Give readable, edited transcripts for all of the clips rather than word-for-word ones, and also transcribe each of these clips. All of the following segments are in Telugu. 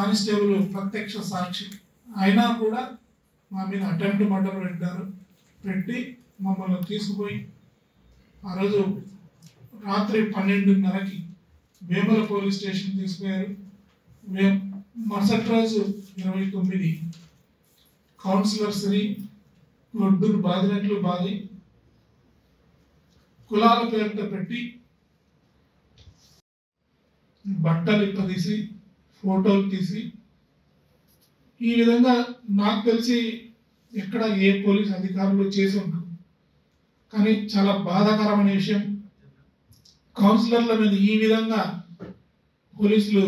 కానిస్టేబుల్ ప్రత్యక్ష సాక్షి అయినా కూడా మా మీద అటెంప్ట్ మర్డర్ పెట్టి మమ్మల్ని తీసుకుపోయి ఆ రోజు రాత్రి 12:30కి వేముల పోలీస్ స్టేషన్ తీసుకుపోయారు. మరుసటి రోజు 29 కౌన్సిలర్స్ని గొడ్డును బాధినట్లు బాధి కులాల పేరుతో పెట్టి బట్టలు ఇప్పదీసి ఫోటోలు తీసి ఈ విధంగా నాకు తెలిసి ఎక్కడ ఏ పోలీస్ అధికారులు చేసి ఉంటారు. కానీ చాలా బాధాకరమైన విషయం, కౌన్సిలర్ల మీద ఈ విధంగా పోలీసులు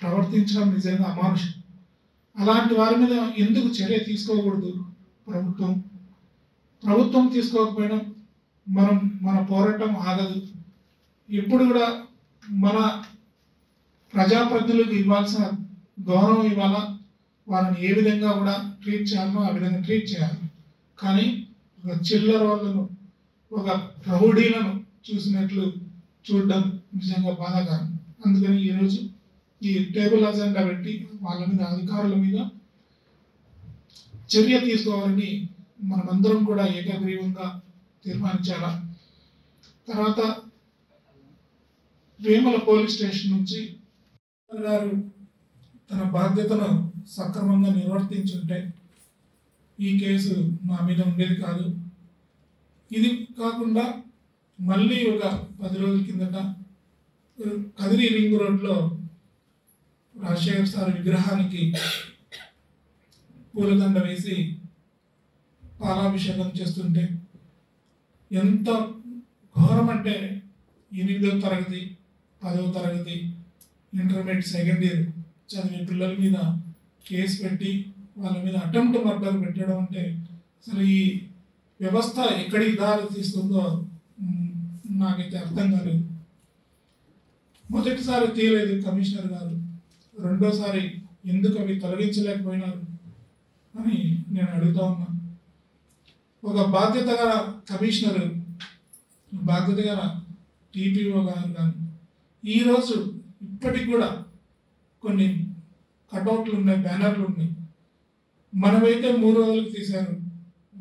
ప్రవర్తించడం నిజంగా అమానుషం. అలాంటి వారి మీద ఎందుకు చర్య తీసుకోకూడదు? ప్రభుత్వం తీసుకోకపోయినా మన పోరాటం ఆగదు. ఎప్పుడు కూడా మన ప్రజాప్రతినిధులకు ఇవ్వాల్సిన గౌరవం ఇవ్వాలా, వాళ్ళని ఏ విధంగా కూడా ట్రీట్ చేయాలో ఆ విధంగా ట్రీట్ చేయాలి. కానీ ఒక చిల్లర వాళ్ళను, ఒక రౌడీలను చూసినట్లు చూడడం నిజంగా బాధాకరం. అందుకని ఈరోజు ఈ టేబుల్ అజెండా పెట్టి వాళ్ళ మీద, అధికారుల మీద చర్య తీసుకోవాలని మనమందరం కూడా ఏకగ్రీవంగా తీర్మానించాల. తర్వాత వేముల పోలీస్ స్టేషన్ నుంచి గారు తన బాధ్యతను సక్రమంగా నిర్వర్తించుంటే ఈ కేసు మా మీద ఉండేది కాదు. ఇది కాకుండా మళ్ళీ ఒక 10 రోజుల కిందట కదిరి రింగ్ రోడ్లో రాజశేఖర్ సార్ విగ్రహానికి పూలదండ వేసి పాలాభిషేకం చేస్తుంటే ఎంత ఘోరం అంటే 8వ తరగతి 10వ తరగతి ఇంటర్మీడియట్ సెకండ్ ఇయర్ చదివే పిల్లల మీద కేసు పెట్టి వాళ్ళ మీద అటెంప్ట్ మర్డర్ పెట్టడం అంటే అసలు ఈ వ్యవస్థ ఎక్కడికి దారి తీస్తుందో నాకైతే అర్థం కాలేదు. మొదటిసారి తీయలేదు కమిషనర్ గారు, రెండోసారి ఎందుకు అవి తొలగించలేకపోయినారు అని నేను అడుగుతా ఉన్నా. ఒక బాధ్యత గల కమిషనర్, బాధ్యత గల టీపీఓ గారు కానీ ఈరోజు ఇప్పటికి కూడా కొన్ని కటౌట్లు ఉన్నాయి, బ్యానర్లు ఉన్నాయి. మనమైతే 3 రోజులకు తీశారు,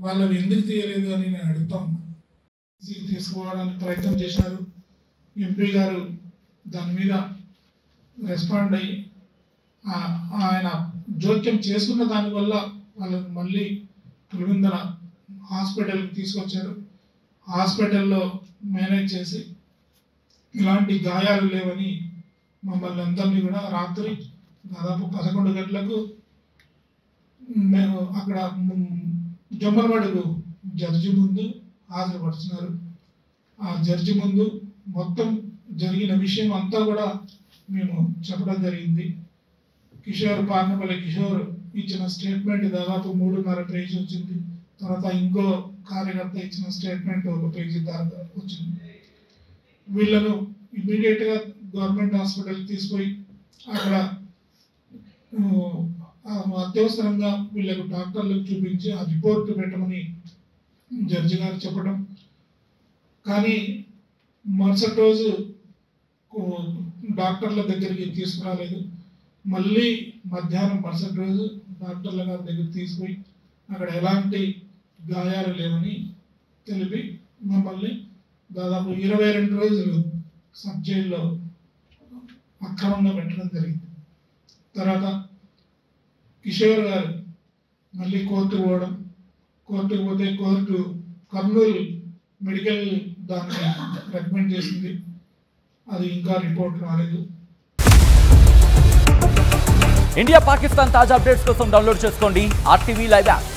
వాళ్ళని ఎందుకు తీయలేదు అని నేను అడుగుతా ఉన్నా. తీసుకోవడానికి ప్రయత్నం చేశారు. ఎంపీ గారు దాని మీద రెస్పాండ్ అయ్యి ఆయన జోక్యం చేసుకున్న దానివల్ల వాళ్ళని మళ్ళీ పులివెందుల హాస్పిటల్కి తీసుకొచ్చారు. హాస్పిటల్లో మేనేజ్ చేసి ఇలాంటి గాయాలు లేవని మమ్మల్ని అందరినీ కూడా రాత్రి దాదాపు 11 గంటలకు మేము అక్కడ జమ్మలమడుగు జడ్జి ముందు హాజరుపరుస్తున్నారు. ఆ జడ్జి ముందు మొత్తం జరిగిన విషయం అంతా కూడా మేము చెప్పడం జరిగింది. పార్నపల్లి కిషోర్ ఇచ్చిన స్టేట్మెంట్ దాదాపు 3.5 పేజీ వచ్చింది. తర్వాత ఇంకో కార్యకర్త ఇచ్చిన స్టేట్మెంట్ 1 పేజీ దాకా వచ్చింది. వీళ్ళను ఇమీడియట్గా గవర్నమెంట్ హాస్పిటల్కి తీసుకుపోయి అక్కడ అత్యవసరంగా వీళ్ళకు డాక్టర్లకు చూపించి ఆ రిపోర్ట్ పెట్టమని జడ్జి గారు చెప్పడం. కానీ మరుసటి రోజు డాక్టర్ల దగ్గరికి తీసుకురాలేదు. మళ్ళీ మధ్యాహ్నం మరుసటి రోజు డాక్టర్ల గారి దగ్గరికి తీసుకుపోయి అక్కడ ఎలాంటి గాయాలు లేవని తెలిపి మమ్మల్ని దాదాపు 22 రోజులు సబ్ జైల్లో అక్రమంగా పెట్టడం జరిగింది. తర్వాత కిషోర్ గారు మళ్ళీ కోర్టుకు పోవడం, కోర్టుకు పోతే కోర్టు కర్నూలు మెడికల్ దాన్ని రికమెండ్ చేసింది. అది ఇంకా రిపోర్ట్ రాలేదు. ఇండియా పాకిస్తాన్ తాజా అప్డేట్స్ కోసం డౌన్లోడ్ చేసుకోండి RTV లైవ్ యాప్.